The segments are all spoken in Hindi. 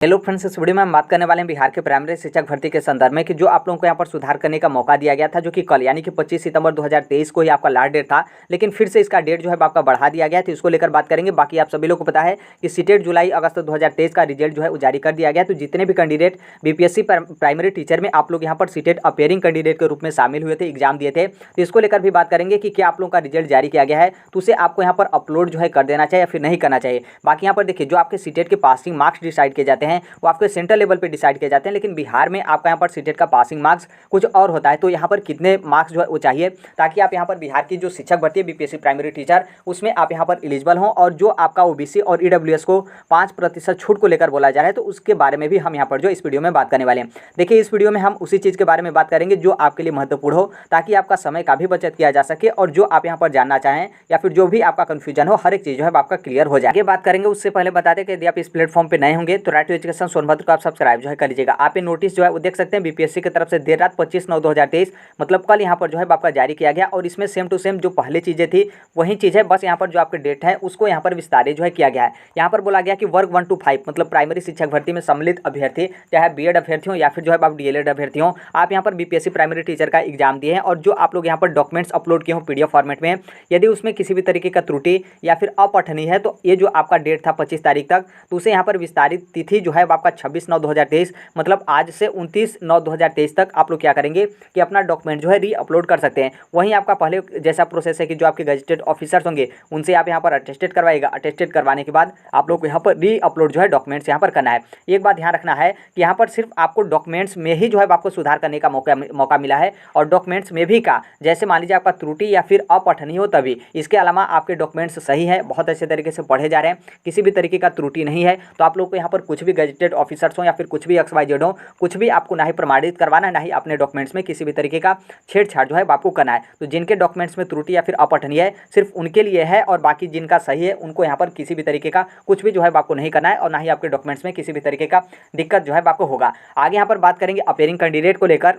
हेलो फ्रेंड्स, इस वीडियो में हम बात करने वाले हैं बिहार के प्राइमरी शिक्षक भर्ती के संदर्भ में कि जो आप लोगों को यहाँ पर सुधार करने का मौका दिया गया था, जो कि कल यानी कि 25 सितंबर 2023 को ही आपका लास्ट डेट था, लेकिन फिर से इसका डेट जो है आपका बढ़ा दिया गया। तो इसको लेकर बात करेंगे। बाकी आप सभी लोग को पता है कि सीटेट जुलाई अगस्त 2023 का रिजल्ट जो है वो जारी कर दिया गया। तो जितने भी कैंडिडेट बीपीएससी प्राइमरी टीचर में आप लोग यहाँ पर सीटेट अपेयरिंग कैंडिडेट के रूप में शामिल हुए थे, एग्जाम दिए थे, तो इसको लेकर भी बात करेंगे कि क्या आप लोगों का रिजल्ट जारी किया गया है तो उसे आपको यहाँ पर अपलोड जो है कर देना चाहिए या फिर नहीं करना चाहिए। बाकी यहाँ पर देखिए, जो आपके सीटेट के पासिंग मार्क्स डिसाइड किए जाते हैं वो आपके सेंट्रल लेवल पे डिसाइड किए जाते हैं, लेकिन बिहार में आपका यहाँ पर सीटेट का पासिंग मार्क्स कुछ और होता है। तो यहाँ पर कितने मार्क्स जो है वो चाहिए ताकि आप यहाँ पर बिहार की जो शिक्षक भर्ती है बीपीएससी प्राइमरी टीचर उसमें आप यहाँ पर एलिजिबल हों, और जो आपका ओबीसी और ईडब्ल्यूएस को 5% छूट को लेकर बोला जा रहा है तो उसके बारे में भी हम यहाँ पर जो इस वीडियो में बात करने वाले हैं। देखिए, इस वीडियो में हम उसी चीज़ के बारे में बात करेंगे जो आपके लिए महत्वपूर्ण हो, ताकि आपका समय का भी बचत किया जा सके और जो आप यहाँ पर जानना चाहें या फिर जो भी आपका कंफ्यूजन हो, हर एक चीज़ जो है आपका क्लियर हो जाए। आगे बात करेंगे, उससे पहले बता दें कि यदि आप इस प्लेटफॉर्म पर नए होंगे तो राइट टू एजुकेशन सोनभद्र को आप सब्सक्राइब जो है कर लीजिएगा। आप ये नोटिस जो है वो देख सकते हैं बीपीएससी की तरफ से देर रात 25/9/2023 मतलब कल यहाँ पर जो है आपका जारी किया गया, और इसमें सेम टू सेम जो पहले चीज़ें थी वही चीज़ है, बस यहाँ पर जो आपके डेट है उसको यहाँ पर विस्तारित जो है किया गया है। यहाँ पर बोला गया कि वर्ग 1 to 5 मतलब प्राइमरी शिक्षक भर्ती में सम्मिलित अभ्यर्थी, चाहे बीएड अभ्यर्थी हो या फिर जो है आप डीएलएड अभ्यर्थी हो, आप यहाँ पर बीपीएससी प्राइमरी टीचर का एग्जाम दिए हैं और जो आप लोग यहाँ पर डॉक्यूमेंट्स अपलोड किए हो पीडीएफ फॉर्मेट में, यदि उसमें किसी भी तरीके का त्रुटि या फिर अपठनीय है तो ये जो आपका डेट था 25 तारीख तक, तो उसे यहाँ पर विस्तारित तिथि जो है आपका 26/9/2023 मतलब आज से 29/9/2023 तक आप लोग क्या करेंगे कि अपना डॉक्यूमेंट जो है री अपलोड कर सकते हैं। वहीं आपका पहले जैसा प्रोसेस है कि जो आपके गजेटेड ऑफिसर्स होंगे उनसे आप यहाँ पर अटेस्टेड करवाएगा। अटेस्टेड करवाने के बाद आप लोग को यहाँ पर री अपलोड जो है डॉक्यूमेंट्स यहाँ पर करना है। एक बात ध्यान रखना है कि यहाँ पर सिर्फ आपको डॉक्यूमेंट्स में ही जो है आपको सुधार करने का मौका मिला है, और डॉक्यूमेंट्स में भी का जैसे मान लीजिए आपका त्रुटि या फिर अपठनीय हो तभी, इसके अलावा आपके डॉक्यूमेंट्स सही है, बहुत अच्छे तरीके से पढ़े जा रहे हैं, किसी भी तरीके का त्रुटि नहीं है, तो आप लोग को यहाँ पर कुछ भी गजेटेड ऑफिसर्स हो या फिर कुछ भी XYZ हो, कुछ भी आपको ना ही प्रमाणित करवाना है, ना ही अपने डॉक्यूमेंट्स में किसी भी तरीके का छेड़छाड़ जो है आपको करना है। तो जिनके डॉक्यूमेंट्स में त्रुटि या फिर अपठनीय है सिर्फ उनके लिए है, और बाकी जिनका सही है उनको यहाँ पर किसी भी तरीके का कुछ भी जो है आपको नहीं करना है, और ना ही आपके डॉक्यूमेंट्स में किसी भी तरीके का दिक्कत जो है आपको होगा। आगे यहाँ पर बात करेंगे अपेयरिंग कैंडिडेट को लेकर।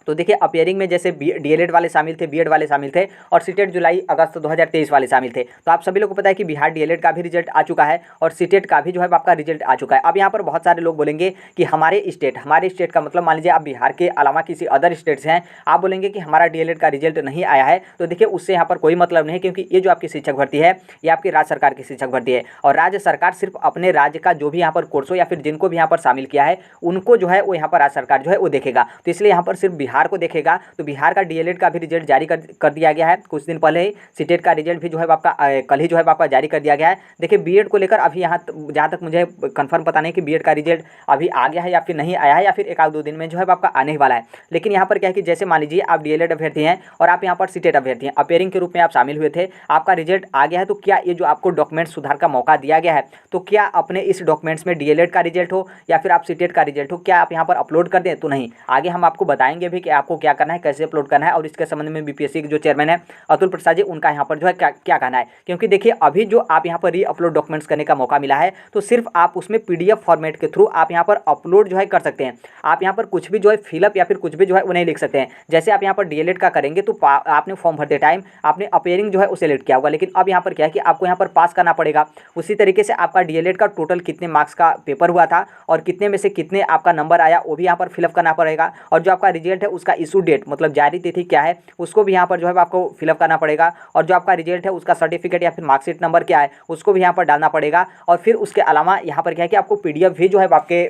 तो देखिए, अपेयरिंग में जैसे डीएलएड वाले शामिल थे, बीएड वाले शामिल थे, और सीटेट जुलाई अगस्त 2023 वाले शामिल थे। तो आप सभी लोग को पता है कि बिहार डीएलएड का भी रिजल्ट आ चुका है और सीटेट का भी जो है आपका रिजल्ट आ चुका है। अब यहाँ पर बहुत सारे लोग बोलेंगे कि हमारे स्टेट का मतलब मान लीजिए आप बिहार के अलावा किसी अदर स्टेट से हैं, आप बोलेंगे कि हमारा डीएलएड का रिजल्ट नहीं आया है। तो देखिए, उससे यहाँ पर कोई मतलब नहीं है, क्योंकि ये जो आपकी शिक्षक भर्ती है ये आपकी राज्य सरकार की शिक्षक भर्ती है, और राज्य सरकार सिर्फ अपने राज्य का जो भी यहाँ पर कोर्स हो या फिर जिनको भी यहाँ पर शामिल किया है उनको जो है वो यहाँ पर राज्य सरकार जो है वो देखेगा। तो इसलिए यहाँ पर सिर्फ बिहार को देखेगा। तो बिहार का डीएलएड का भी रिजल्ट जारी कर दिया गया है कुछ दिन पहले ही। सीटेट का रिजल्ट भी जो है आपका कल ही जो है आपका जारी कर दिया गया है। देखिए, बीएड को लेकर अभी यहाँ जहाँ तक मुझे कंफर्म पता नहीं कि बीएड का रिजल्ट अभी आ गया है या फिर नहीं आया है, या फिर 1-2 दिन में जो है आपका आने ही वाला है। लेकिन यहाँ पर क्या है कि जैसे मान लीजिए आप डीएलएड अभ्यर्थी हैं और आप यहाँ पर सीटेट अभ्यर्थी हैं, अपेयरिंग के रूप में आप शामिल हुए थे, आपका रिजल्ट आ गया है, तो क्या ये जो आपको डॉक्यूमेंट सुधार का मौका दिया गया है, तो क्या अपने इस डॉक्यूमेंट्स में डीएलएड का रिजल्ट हो या फिर आप सीटेट का रिजल्ट हो, क्या आप यहाँ पर अपलोड कर दें? तो नहीं। आगे हम आपको बताएंगे भी कि आपको क्या करना है, कैसे अपलोड करना है, और इसके संबंध में बीपीएससी के जो चेयरमैन है अतुल प्रसाद जी, उनका यहाँ पर जो है क्या कहना है। क्योंकि देखिए, अभी जो आप यहाँ पर री अपलोड डॉक्यूमेंट्स करने का मौका मिला है, तो सिर्फ आप उसमें पीडीएफ फॉर्मेट के थ्रू आप यहाँ पर अपलोड जो है कर सकते हैं। आप यहाँ पर कुछ भी जो है फिलअप या फिर कुछ भी जो है वो नहीं लिख सकते हैं। जैसे आप यहाँ पर डीएलएड का करेंगे तो आपने फॉर्म भरते टाइम आपने अपेयरिंग जो है वो सिलेक्ट किया होगा, लेकिन अब यहाँ पर क्या है कि आपको यहाँ पर पास करना पड़ेगा। उसी तरीके से आपका डीएलएड का टोटल कितने मार्क्स का पेपर हुआ था और कितने में से कितने आपका नंबर आया वो भी यहाँ पर फिलअप करना पड़ेगा, और जो आपका रिजल्ट है उसका इशू डेट मतलब जारी तिथि क्या है उसको भी यहाँ पर जो है आपको फिलअप करना पड़ेगा, और जो आपका रिजल्ट है उसका सर्टिफिकेट या फिर मार्कशीट नंबर क्या है उसको भी यहाँ पर डालना पड़ेगा। और फिर उसके अलावा यहाँ पर क्या है कि आपको पीडीएफ भी जो है आपके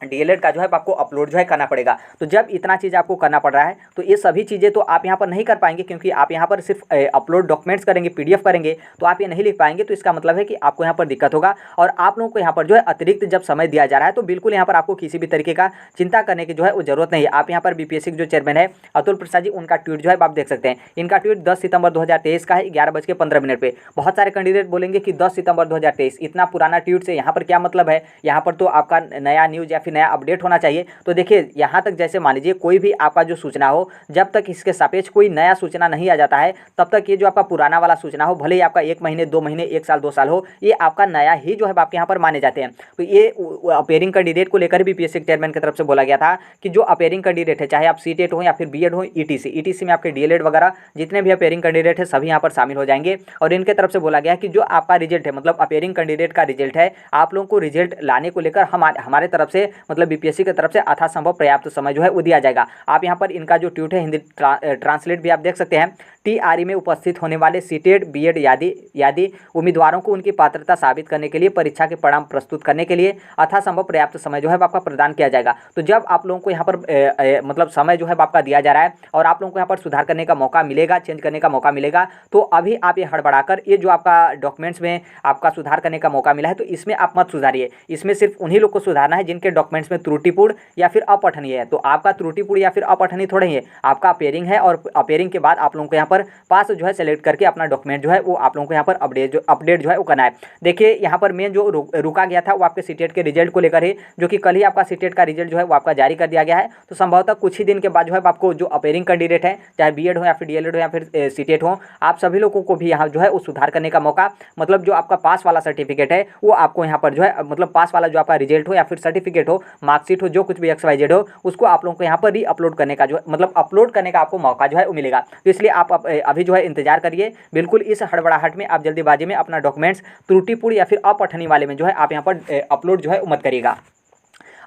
डीएलएड का जो है आपको अपलोड जो है करना पड़ेगा। तो जब इतना चीज़ आपको करना पड़ रहा है तो ये सभी चीज़ें तो आप यहाँ पर नहीं कर पाएंगे, क्योंकि आप यहाँ पर सिर्फ अपलोड डॉक्यूमेंट्स करेंगे, पीडीएफ करेंगे, तो आप ये नहीं लिख पाएंगे। तो इसका मतलब है कि आपको यहाँ पर दिक्कत होगा, और आप लोगों को यहाँ पर जो है अतिरिक्त जब समय दिया जा रहा है तो बिल्कुल यहाँ पर आपको किसी भी तरीके का चिंता करने की जो है वो जरूरत नहीं है। आप यहाँ पर बीपीएससी के जो चेयरमैन है अतुल प्रसाद जी, उनका ट्वीट जो है आप देख सकते हैं। इनका ट्वीट 10 सितंबर 2023 का है, 11:15 पे। बहुत सारे कैंडिडेट बोलेंगे कि 10 सितंबर 2023 इतना पुराना ट्वीट से यहाँ पर क्या मतलब है, यहाँ पर तो आपका नया न्यूज़ या फिर नया अपडेट होना चाहिए। तो देखिए यहाँ तक जैसे मान लीजिए कोई भी आपका जो सूचना हो, जब तक इसके सापेक्ष कोई नया सूचना नहीं आ जाता है तब तक ये जो आपका पुराना वाला सूचना हो, भले ही आपका 1 महीने 2 महीने 1 साल 2 साल हो, ये आपका नया ही जो है आपके यहाँ पर माने जाते हैं। तो ये अपेयरिंग कैंडिडेट को लेकर भी पीएससी चेयरमैन की तरफ से बोला गया था कि जो अपेयरिंग कैंडिडेट है, चाहे आप सीटेट हो या फिर बीएड हो, ईटीसी में आपके डीएलएड वगैरह जितने भी अपेयरिंग कैंडिडेट है सभी यहाँ पर शामिल हो जाएंगे। और इनके तरफ से बोला गया कि जो आपका रिजल्ट है, मतलब अपेयरिंग कैंडिडेट का रिजल्ट है, आप लोगों को रिजल्ट लाने को लेकर हमारे तरफ से मतलब बीपीएससी की तरफ से यथासंभव पर्याप्त समय जो है वो दिया जाएगा। आप यहाँ पर इनका जो ट्वीट है हिंदी ट्रांसलेट भी आप देख सकते हैं। टीआरई में उपस्थित होने वाले सीटेट बीएड यादी उम्मीदवारों को उनकी पात्रता साबित करने के लिए परीक्षा के परिणाम प्रस्तुत करने के लिए यथासंभव पर्याप्त समय जो है आपका प्रदान किया जाएगा। तो जब आप लोगों को यहाँ पर मतलब समय जो है आपका दिया जा रहा है और आप लोगों को यहाँ पर सुधार करने का मौका मिलेगा, चेंज करने का मौका मिलेगा, तो अभी आप ये हड़बड़ाकर ये जो आपका डॉक्यूमेंट्स में आपका सुधार करने का मौका मिला है तो इसमें आप मत सुधारिए। इसमें सिर्फ उन्हीं लोग को सुधारना है जिनके डॉक्यूमेंट्स में त्रुटिपूर्ण या फिर अपठनीय है। तो आपका त्रुटिपूर्ण या फिर अपठनीय थोड़ा ही है, आपका अपेयरिंग है और अपेयरिंग के बाद आप लोगों को यहाँ पर पास जो है सेलेक्ट करके अपना डॉक्यूमेंट जो है वो आप लोगों को यहाँ पर अपडेट जो है वो करना है। देखिए यहाँ पर मेन जो रुका गया था वो आपके सीटेट के रिजल्ट को लेकर है, जो कि कल ही आपका सीटेट का रिजल्ट जो है वो आपका जारी कर दिया गया है। तो संभवतः कुछ ही दिन के बाद जो है आपको जो अपेयरिंग कैंडिडेट है, चाहे बीएड हो या फिर डीएलएड हो या फिर सीटेट हो, आप सभी लोगों को भी यहाँ जो है वो सुधार करने का मौका, मतलब जो आपका पास वाला सर्टिफिकेट है वो आपको यहाँ पर जो है मतलब पास वाला जो आपका रिजल्ट हो या फिर सर्टिफिकेट हो, मार्कशीट हो, जो कुछ भी XYZ हो, उसको आप लोगों को यहाँ पर री अपलोड करने का जो मतलब अपलोड करने का आपको मौका जो है वो मिलेगा। तो इसलिए आप अभी जो है इंतजार करिए, बिल्कुल इस हड़बड़ाहट में आप जल्दीबाजी में अपना डॉक्यूमेंट्स त्रुटिपूर्ण या फिर अपठनीय वाले में जो है आप यहाँ पर अपलोड जो है मत करिएगा।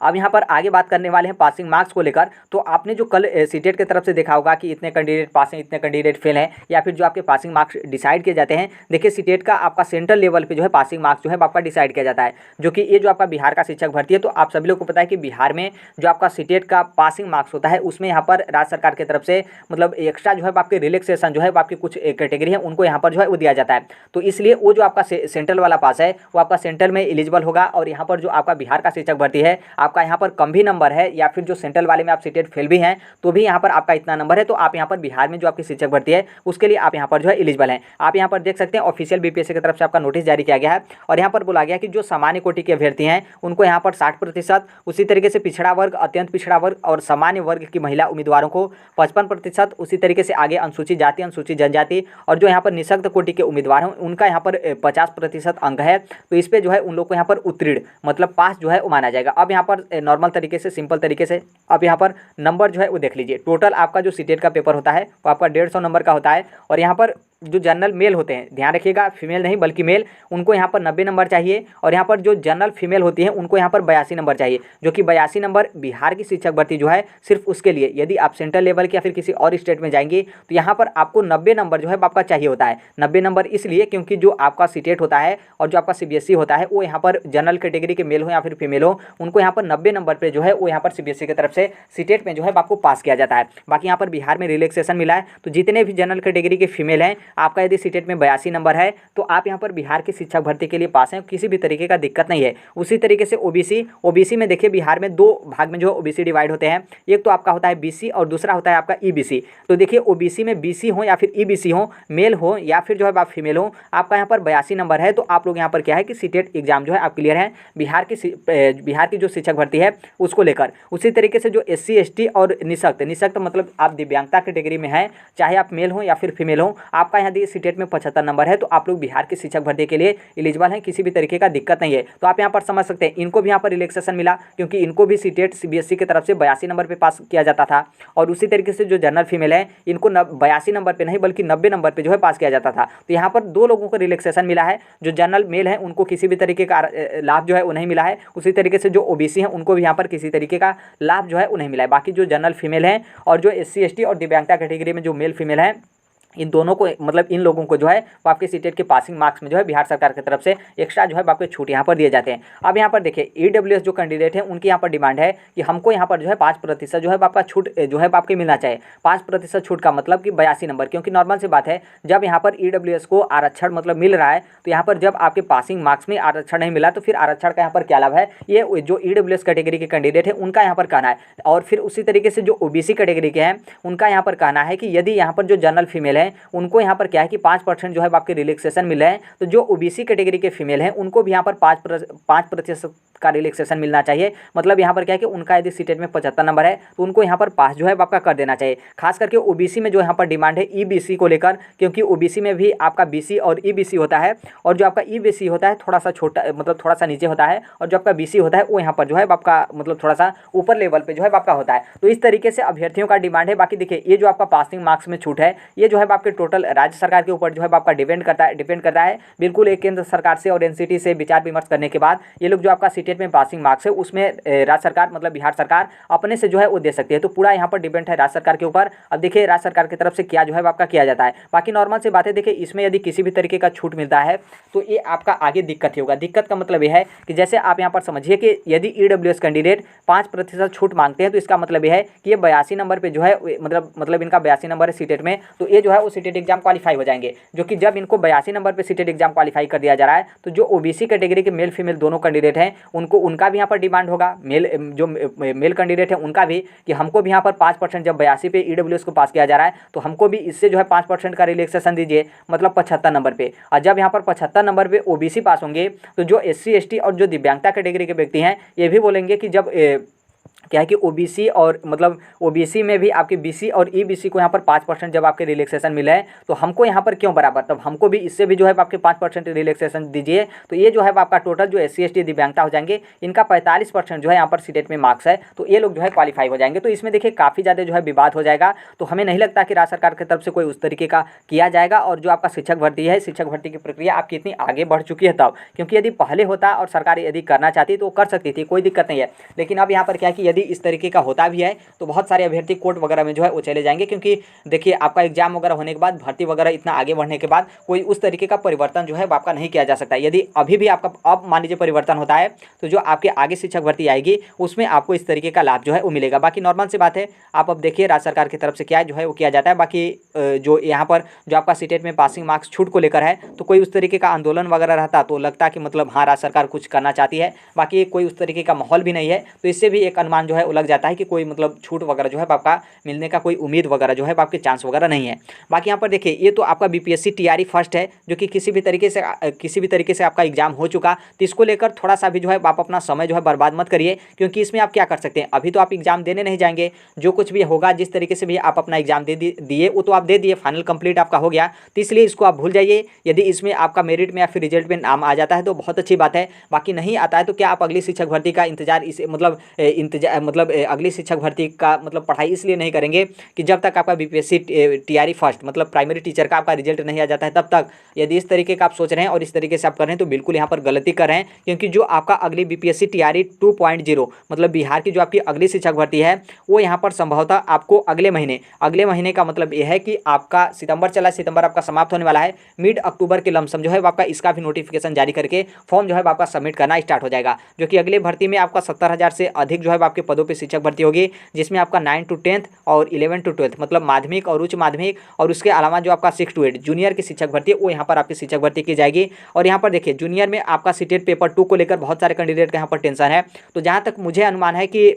अब यहाँ पर आगे बात करने वाले हैं पासिंग मार्क्स को लेकर। तो आपने जो कल सीटेट की तरफ से देखा होगा कि इतने कैंडिडेट पास हैं, इतने कैंडिडेट फेल हैं, या फिर जो आपके पासिंग मार्क्स डिसाइड किए जाते हैं। देखिए सीटेट का आपका सेंट्रल लेवल पे जो है पासिंग मार्क्स जो है आपका डिसाइड किया जाता है, जो कि ये जो आपका बिहार का शिक्षक भर्ती है। तो आप सभी लोग को पता है कि बिहार में जो आपका सीटेट का पासिंग मार्क्स होता है उसमें यहाँ पर राज्य सरकार की तरफ से मतलब एक्स्ट्रा जो है आपके रिलैक्सेशन जो है आपकी कुछ कैटेगरी है उनको यहाँ पर जो है वो दिया जाता है। तो इसलिए वो जो आपका सेंट्रल वाला पास है वो आपका सेंट्रल में एलिजिबल होगा। और यहाँ पर जो आपका बिहार का शिक्षक भर्ती है, आपका यहाँ पर कम भी नंबर है या फिर जो सेंट्रल वाले में आप सीटेट फेल भी हैं तो भी यहाँ पर आपका इतना नंबर है, तो आप यहाँ पर बिहार में जो आपकी शिक्षक भर्ती है उसके लिए आप यहाँ पर जो है एलिजिबल हैं। आप यहाँ पर देख सकते हैं ऑफिशियल बीपीएससी की तरफ से आपका नोटिस जारी किया गया है और यहाँ पर बोला गया कि जो सामान्य कोटि के अभ्यर्थी हैं उनको यहाँ पर 60%, उसी तरीके से पिछड़ा वर्ग, अत्यंत पिछड़ा वर्ग और सामान्य वर्ग की महिला उम्मीदवारों को 55%, उसी तरीके से आगे अनुसूचित जाति, अनुसूचित जनजाति और जो यहाँ पर निःशक्त कोटि के उम्मीदवार हैं उनका यहाँ पर 50% अंक है। तो इस पर जो है उन लोग को यहाँ पर उत्तीर्ण मतलब पास जो है वो माना जाएगा। अब यहाँ पर नॉर्मल तरीके से, सिंपल तरीके से अब यहाँ पर नंबर जो है वो देख लीजिए। टोटल आपका जो सीटेट का पेपर होता है वो आपका 150 नंबर का होता है और यहाँ पर जो जनरल मेल होते हैं, ध्यान रखिएगा फीमेल नहीं बल्कि मेल, उनको यहाँ पर 90 नंबर चाहिए और यहाँ पर जो जनरल फीमेल होती हैं उनको यहाँ पर 82 नंबर चाहिए, जो कि 82 नंबर बिहार की शिक्षक भर्ती जो है सिर्फ उसके लिए। यदि आप सेंट्रल लेवल के या फिर किसी और स्टेट में जाएंगे तो यहाँ पर आपको 90 नंबर जो है आपका चाहिए होता है। 90 नंबर इसलिए क्योंकि जो आपका सीटेट होता है और जो आपका सीबीएसई होता है वो यहाँ पर जनरल कैटेगरी के मेल हो या फिर फीमेल हो, उनको यहाँ पर 90 नंबर पर जो है वो यहाँ पर सीबीएसई की तरफ से सीटेट में जो है आपको पास किया जाता है। बाकी यहाँ पर बिहार में रिलैक्सेशन मिला है, तो जितने भी जनरल कैटेगरी के फीमेल हैं, आपका यदि सीटेट में 82 नंबर है तो आप यहाँ पर बिहार की शिक्षक भर्ती के लिए पास हैं, किसी भी तरीके का दिक्कत नहीं है। उसी तरीके से ओबीसी में देखिए बिहार में दो भाग में जो ओबीसी डिवाइड होते हैं, एक तो आपका होता है बीसी और दूसरा होता है आपका ईबीसी। तो देखिए ओबीसी में बीसी हो या फिर ईबीसी हो, मेल हो या फिर जो है आप फीमेल हो, आपका यहाँ पर 82 नंबर है। तो आप लोग यहाँ पर क्या है कि सीटेट एग्जाम जो है आप क्लियर हैं बिहार की जो शिक्षक भर्ती है उसको लेकर। उसी तरीके से जो SC ST और निःशक्त मतलब आप दिव्यांगता कैटेगरी में हैं, चाहे आप मेल हो या फिर फीमेल हो, आपका यहाँ देखिए सीटेट में 75 नंबर है, तो आप लोग बिहार की शिक्षक भर्ती के लिए एलिजिबल हैं, किसी भी तरीके का दिक्कत नहीं है। तो आप यहाँ पर समझ सकते हैं इनको भी यहाँ पर रिलैक्सेशन मिला क्योंकि इनको भी सीटेट सीबीएसई की तरफ से 82 नंबर पे पास किया जाता था। और उसी तरीके से जो जनरल फीमेल है इनको 82 नंबर पे नहीं बल्कि 90 नंबर पे जो है पास किया जाता था। तो यहाँ पर दो लोगों को रिलैक्सेशन मिला है। जो जनरल मेल है उनको किसी भी तरीके का लाभ जो है वो नहीं मिला है। उसी तरीके से जो ओबीसी हैं उनको भी यहाँ पर किसी तरीके का लाभ जो है वो नहीं मिला है। बाकी जो जनरल फीमेल हैं और जो SC ST और दिव्यांगता कैटेगरी में जो मेल फीमेल हैं, इन दोनों को मतलब इन लोगों को जो है वो आपके सीटेट के पासिंग मार्क्स में जो है बिहार सरकार की तरफ से एक्स्ट्रा जो है आपके छूट यहाँ पर दिए जाते हैं। अब यहाँ पर देखिए ईडब्ल्यूएस जो कैंडिडेट हैं उनकी यहाँ पर डिमांड है कि हमको यहाँ पर जो है 5% जो है आपका छूट जो है आपके मिलना चाहिए। 5% छूट का मतलब कि 82 नंबर, क्योंकि नॉर्मल सी बात है जब यहाँ पर ईडब्ल्यूएस को आरक्षण मतलब मिल रहा है तो यहाँ पर जब आपके पासिंग मार्क्स में आरक्षण नहीं मिला तो फिर आरक्षण का यहाँ पर क्या लाभ है, ये जो ईडब्ल्यूएस कैटेगरी के कैंडिडेट है उनका यहाँ पर कहना है। और फिर उसी तरीके से जो ओबीसी कैटेगरी के हैं उनका यहाँ पर कहना है कि यदि यहाँ पर जो जनरल फीमेल हैं उनको यहाँ पर क्या है कि 5% जो है आपके रिलैक्सेशन मिल रहे हैं। तो जो ओबीसी कैटेगरी के फीमेल हैं उनको भी यहाँ पर 5% का रिलैक्सेशन मिलना चाहिए। मतलब यहाँ पर क्या है कि उनका यदि सीटेट में 75 नंबर है तो उनको यहाँ पर पास जो है आपका कर देना चाहिए। खास करके ओबीसी में जो यहाँ पर डिमांड है ईबीसी को लेकर, क्योंकि ओबीसी में भी आपका बीसी और ईबीसी होता है, और जो आपका ईबीसी होता है थोड़ा सा छोटा, मतलब थोड़ा सा नीचे होता है, और जो आपका बीसी होता है वो यहाँ पर जो है आपका मतलब थोड़ा सा ऊपर लेवल पे जो है आपका होता है। तो इस तरीके से अभ्यर्थियों का डिमांड है। बाकी देखिए ये जो आपका पासिंग मार्क्स में छूट है ये जो है आपके टोटल राज्य सरकार के ऊपर जो है आपका डिपेंड करता है। बिल्कुल एक केंद्र सरकार से और एनसीटी से विचार विमर्श करने के बाद ये लोग जो आपका सीटेट में पासिंग मार्क्स है उसमें राज्य सरकार मतलब बिहार सरकार अपने से जो है वो दे सकती है। तो पूरा यहाँ पर डिपेंड है राज्य सरकार के ऊपर। अब देखिए राज्य सरकार की तरफ से क्या जो है आपका किया जाता है। बाकी नॉर्मल से बात है, देखिए इसमें यदि किसी भी तरीके का छूट मिलता है तो ये आपका आगे दिक्कत ही होगा। दिक्कत का मतलब यह है कि जैसे आप यहाँ पर समझिए कि यदि ईडब्ल्यूएस कैंडिडेट 5% छूट मांगते हैं तो इसका मतलब यह है कि ये 82 नंबर पे जो है मतलब इनका 82 नंबर है सीटेट में, तो ये जो है वो सीटेट एग्जाम क्वालिफाई हो जाएंगे। जो कि जब इनको 82 नंबर पे सीटेट एग्जाम क्वालिफाई कर दिया जा रहा है तो जो ओबीसी कैटेगरी के मेल फीमेल दोनों कैंडिडेट हैं उनका भी यहाँ पर डिमांड होगा, मेल कैंडिडेट है उनका भी, कि हमको भी यहाँ पर 5% जब 82 पे ईडब्ल्यूएस को पास किया जा रहा है तो हमको भी इससे जो है 5% का रिलैक्सेशन दीजिए, मतलब 75 नंबर पे। और जब यहाँ पर 75 नंबर पे ओबीसी पास होंगे तो जो एससी एसटी और जो दिव्यांगता कैटेगरी के व्यक्ति हैं ये भी बोलेंगे कि जब क्या है कि ओबीसी और मतलब ओबीसी में भी आपके बीसी और ईबीसी को यहाँ पर 5% जब आपके रिलैक्सेशन मिले हैं तो हमको यहाँ पर क्यों बराबर, तब हमको भी इससे भी जो है आपके 5% रिलैक्सेशन दीजिए। तो ये जो है आपका टोटल जो एससी एसटी दिव्यांगता हो जाएंगे इनका 45% जो है यहाँ पर सीटेट में मार्क्स है तो ये लोग जो है क्वालिफाई हो जाएंगे। तो इसमें देखिए काफ़ी ज़्यादा जो है विवाद हो जाएगा। तो हमें नहीं लगता कि राज्य सरकार की तरफ से कोई उस तरीके का किया जाएगा। और जो आपका शिक्षक भर्ती है, शिक्षक भर्ती की प्रक्रिया आपकी इतनी आगे बढ़ चुकी है तब, क्योंकि यदि पहले होता और सरकार यदि करना चाहती तो कर सकती थी, कोई दिक्कत नहीं है। लेकिन अब यहाँ पर क्या है कि यदि इस तरीके का होता भी है तो बहुत सारे अभ्यर्थी कोर्ट वगैरह में जो है वो चले जाएंगे, क्योंकि देखिए आपका एग्जाम वगैरह होने के बाद भर्ती वगैरह इतना आगे बढ़ने के बाद कोई उस तरीके का परिवर्तन जो है आपका नहीं किया जा सकता। यदि अभी भी आपका अब मान लीजिए परिवर्तन होता है तो जो आपके आगे शिक्षक भर्ती आएगी उसमें आपको इस तरीके का लाभ जो है वो मिलेगा। बाकी नॉर्मल सी बात है, आप अब देखिए राज्य सरकार की तरफ से क्या जो है वो किया जाता है। बाकी जो यहाँ पर जो आपका सीटेट में पासिंग मार्क्स छूट को लेकर है तो कोई उस तरीके का आंदोलन वगैरह रहता तो लगता कि मतलब हाँ राज्य सरकार कुछ करना चाहती है। बाकी कोई उस तरीके का माहौल भी नहीं है तो इससे भी एक अनुमान जो है वो लग जाता है कि कोई मतलब छूट वगैरह जो है आपका मिलने का कोई उम्मीद वगैरह जो है आपके चांस वगैरह नहीं है। बाकी यहाँ पर देखिए ये तो आपका बीपीएससी टीआरई फर्स्ट है जो कि किसी भी तरीके से आपका एग्जाम हो चुका, तो इसको लेकर थोड़ा सा भी जो है आप अपना समय जो है बर्बाद मत करिए, क्योंकि इसमें आप क्या कर सकते हैं, अभी तो आप एग्जाम देने नहीं जाएंगे, जो कुछ भी होगा जिस तरीके से भी आप अपना एग्जाम दे दिए वो तो आप दे दिए, फाइनल कंप्लीट आपका हो गया, तो इसलिए इसको आप भूल जाइए। यदि इसमें आपका मेरिट में या फिर रिजल्ट में नाम आ जाता है तो बहुत अच्छी बात है, बाकी नहीं आता है तो क्या आप अगली शिक्षक भर्ती का इंतजार इसे मतलब अगली शिक्षक भर्ती का मतलब पढ़ाई इसलिए नहीं करेंगे कि जब तक आपका बीपीएससी टीआरई फर्स्ट मतलब प्राइमरी टीचर का आपका रिजल्ट नहीं आ जाता है तब तक। यदि इस तरीके का आप सोच रहे हैं और इस तरीके से आप कर रहे हैं तो बिल्कुल यहाँ पर गलती कर रहे हैं, क्योंकि जो आपका अगली बीपीएससी टीआरई 2.0 मतलब बिहार की जो आपकी अगली शिक्षक भर्ती है वो यहाँ पर संभवतः आपको अगले महीने का मतलब यह है कि आपका सितंबर आपका समाप्त होने वाला है, मिड अक्टूबर के लमसम जो है आपका इसका भी नोटिफिकेशन जारी करके फॉर्म जो है आपका सबमिट करना स्टार्ट हो जाएगा, जो कि अगले भर्ती में आपका 70,000 से अधिक जो है आपके पदों पर शिक्षक भर्ती होगी, जिसमें आपका 9 to 10th और 11 to 12th मतलब माध्यमिक और उच्च माध्यमिक और उसके अलावा जो आपका 6 to 8 जूनियर की शिक्षक भर्ती है वो यहाँ पर आपकी शिक्षक भर्ती की जाएगी। और यहाँ पर देखिए जूनियर में आपका सीटेट पेपर 2 को लेकर बहुत सारे कैंडिडेट का यहाँ पर टेंशन है, तो जहाँ तक मुझे अनुमान है कि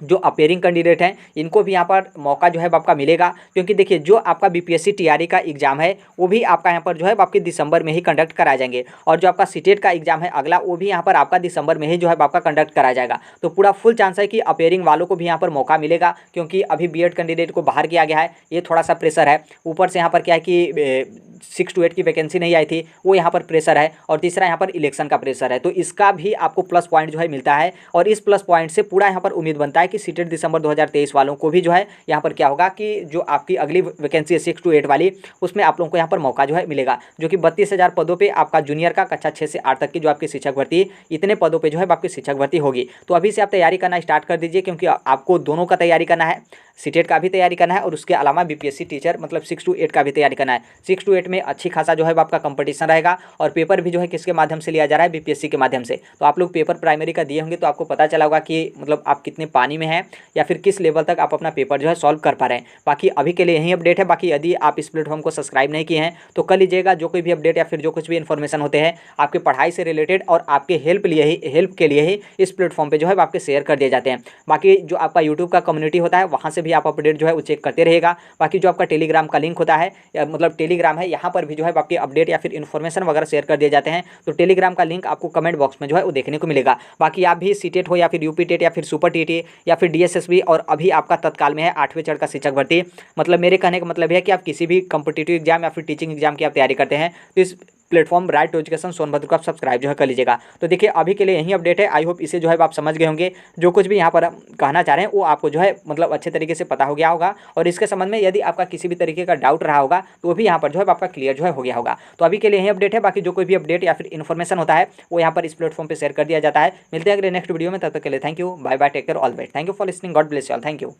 जो अपेयरिंग कैंडिडेट हैं इनको भी यहाँ पर मौका जो है आपका मिलेगा, क्योंकि देखिए जो आपका बीपीएससी टीआरई का एग्जाम है वो भी आपका यहाँ पर जो है आपके दिसंबर में ही कंडक्ट कराए जाएंगे, और जो आपका सीटेट का एग्जाम है अगला वो भी यहाँ पर आपका दिसंबर में ही जो है आपका कंडक्ट कराया जाएगा। तो पूरा फुल चांस है कि अपेयरिंग वालों को भी यहाँ पर मौका मिलेगा, क्योंकि अभी बीएड कैंडिडेट को बाहर किया गया है, ये थोड़ा सा प्रेशर है। ऊपर से यहाँ पर क्या है कि 6 to 8 की वैकेंसी नहीं आई थी वो यहाँ पर प्रेशर है, और तीसरा यहाँ पर इलेक्शन का प्रेशर है, तो इसका भी आपको प्लस पॉइंट जो है मिलता है। और इस प्लस पॉइंट से पूरा यहाँ पर उम्मीद बनता है कि सीटेट दिसंबर 2023 वालों को भी जो है यहाँ पर क्या होगा कि जो आपकी अगली वैकेंसी है 6 to 8 वाली उसमें आप लोगों को यहाँ पर मौका जो है मिलेगा, जो कि 32,000 पदों पर आपका जूनियर का कक्षा 6 से 8 तक की जो आपकी शिक्षक भर्ती इतने पदों पर जो है आपकी शिक्षक भर्ती होगी। तो अभी से आप तैयारी करना स्टार्ट कर दीजिए, क्योंकि आपको दोनों का तैयारी करना है, सीटेट का भी तैयारी करना है और उसके अलावा बीपीएससी टीचर मतलब 6 to 8 का भी तैयारी करना है। 6 to 8 में अच्छी खासा जो है आपका कंपटीशन रहेगा, और पेपर भी जो है किसके माध्यम से लिया जा रहा है, बीपीएससी के माध्यम से। तो आप लोग पेपर प्राइमरी का दिए होंगे तो आपको पता चला होगा कि मतलब आप कितने पानी में हैं या फिर किस लेवल तक आप अपना पेपर जो है सॉल्व कर पा रहे हैं। बाकी अभी के लिए यही अपडेट है। बाकी यदि आप इस प्लेटफॉर्म को सब्सक्राइब नहीं किए हैं तो कर लीजिएगा, जो कोई भी अपडेट या फिर जो कुछ भी इन्फॉर्मेशन होते हैं आपके पढ़ाई से रिलेटेड और आपके हेल्प के लिए ही इस प्लेटफॉर्म पर जो है आपके शेयर कर दिए जाते हैं। बाकी जो आपका यूट्यूब का कम्युनिटी होता है वहाँ से से भी आप अपडेट जो है वो चेक करते रहेगा। बाकी जो आपका टेलीग्राम का लिंक होता है, मतलब टेलीग्राम है, यहाँ पर भी जो है आपकी अपडेट या फिर इन्फॉर्मेशन वगैरह शेयर कर दिए जाते हैं। तो टेलीग्राम का लिंक आपको कमेंट बॉक्स में जो है वो देखने को मिलेगा। बाकी आप भी सीटेट हो या फिर यूपी टेट या फिर सुपर टीटी या फिर डीएसएसबी और अभी आपका तत्काल में है 8वें चरण का शिक्षक भर्ती, मतलब मेरे कहने का मतलब है कि आप किसी भी कॉम्पिटिटिव एग्जाम या फिर टीचिंग एग्जाम की आप तैयारी करते हैं तो इस platform right to education Sonbhadra को आप सब्सक्राइब जो है कर लीजिएगा। तो देखिए अभी के लिए यही अपडेट है। आई होप इसे जो है आप समझ गए होंगे। जो कुछ भी यहाँ पर कहना चाह रहे हैं वो आपको जो है मतलब अच्छे तरीके से पता हो गया होगा, और इसके संबंध में यदि आपका किसी भी तरीके का डाउट रहा होगा तो वो भी यहाँ पर जो है आपका क्लियर जो है हो गया होगा। तो अभी के लिए यही अपडेट है। बाकी जो कोई भी अपडेट या फिर इन्फॉर्मेशन होता है वो यहाँ पर इस प्लेटफॉर्म पर शेयर कर दिया जाता है। मिलते हैं अगले नेक्स्ट वीडियो में, तब तक के लिए thank you, bye bye, take care, all the best. Thank you for listening, God bless you all, thank you.